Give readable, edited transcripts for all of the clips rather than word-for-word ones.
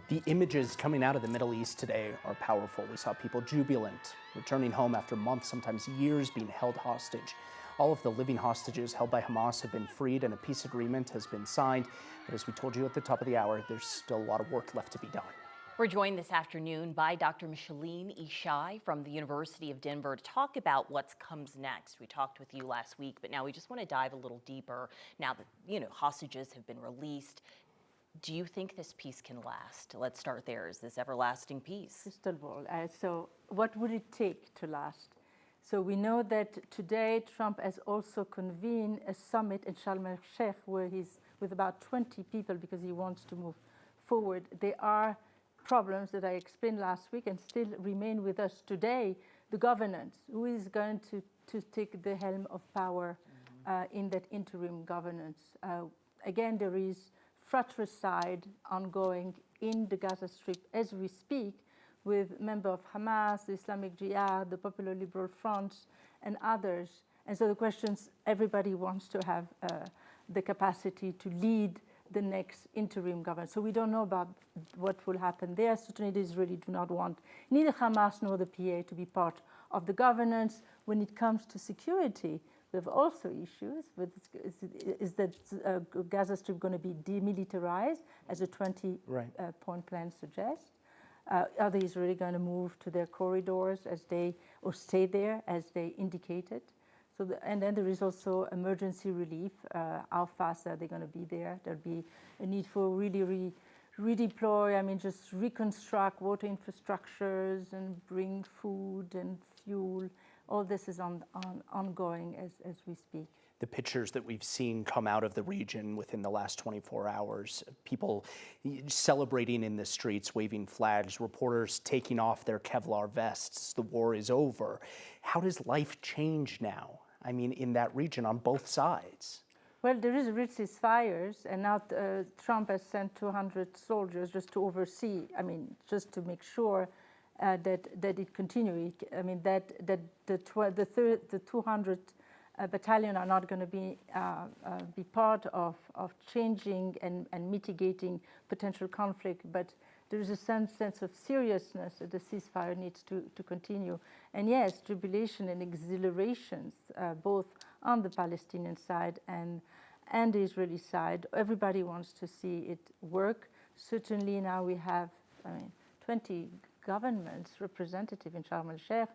The images coming out of the Middle East today are powerful. We saw people jubilant, returning home after months, sometimes years, being held hostage. All of the living hostages held by Hamas have been freed and a peace agreement has been signed. But as we told you at the top of the hour, there's still a lot of work left to be done. We're joined this afternoon by Dr. Micheline Ishai from the University of Denver to talk about what comes next. We talked with you last week, but now we just want to dive a little deeper. Now that, hostages have been released, do you think this peace can last? Let's start there. Is this everlasting peace? Crystal ball. So what would it take to last? So we know that today Trump has also convened a summit in Sharm el-Sheikh where he's with about 20 people because he wants to move forward. There are problems that I explained last week and still remain with us today. The governance, who is going to take the helm of power in that interim governance? Again, there is fratricide ongoing in the Gaza Strip as we speak with members of Hamas, the Islamic Jihad, the Popular Liberal Front, and others. And so the questions, everybody wants to have the capacity to lead the next interim government. So we don't know about what will happen there. Certainly the Israelis do not want neither Hamas nor the PA to be part of the governance. When it comes to security, we have also issues with, is that Gaza Strip going to be demilitarized, as a 20-point plan suggests? Are the Israelis going to move to their corridors or stay there as they indicated? So and then there is also emergency relief. How fast are they going to be there? There'll be a need for really redeploy, just reconstruct water infrastructures and bring food and fuel. All this is ongoing as we speak. The pictures that we've seen come out of the region within the last 24 hours, people celebrating in the streets, waving flags, reporters taking off their Kevlar vests, the war is over. How does life change now? In that region on both sides? Well, there is real ceasefires, and now Trump has sent 200 soldiers just to oversee, just to make sure that it continues. That the 200 battalion are not going to be part of changing and mitigating potential conflict, but there is a sense of seriousness that the ceasefire needs to continue. And yes, jubilation and exhilarations, both on the Palestinian side and the Israeli side. Everybody wants to see it work. Certainly now we have 20 governments representative in Sharm el-Sheikh,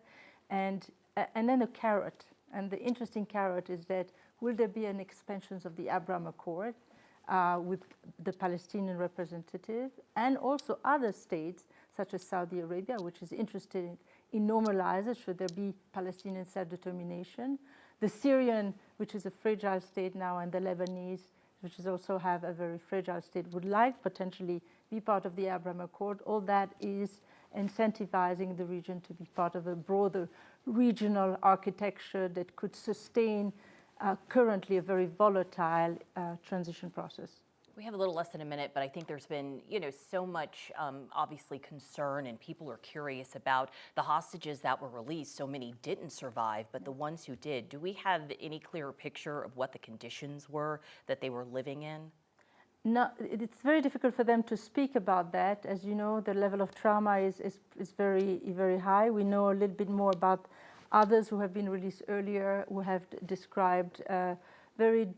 and then a carrot. And the interesting carrot is that will there be an expansion of the Abraham Accord with the Palestinian representative and also other states such as Saudi Arabia, which is interested in normalizing should there be Palestinian self-determination. The Syrian, which is a fragile state now, and the Lebanese, which is also have a very fragile state, would like potentially be part of the Abraham Accord. All that is incentivizing the region to be part of a broader regional architecture that could sustain currently a very volatile transition process. We have a little less than a minute, but I think there's been, so much obviously concern, and people are curious about the hostages that were released. So many didn't survive, but the ones who did, do we have any clearer picture of what the conditions were that they were living in? No, it's very difficult for them to speak about that. As you know, the level of trauma is very, very high. We know a little bit more about others who have been released earlier, who have described very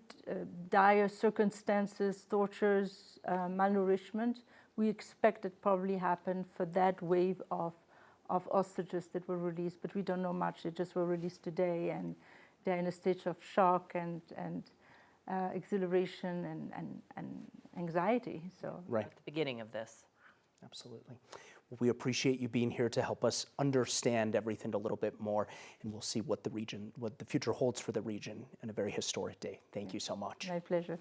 dire circumstances, tortures, malnourishment. We expect it probably happened for that wave of hostages that were released, but we don't know much. They just were released today, and they're in a state of shock and exhilaration and anxiety. So right at the beginning of this. Absolutely. Well, we appreciate you being here to help us understand everything a little bit more, and we'll see what the future holds for the region in a very historic day. Thank you so much. My pleasure.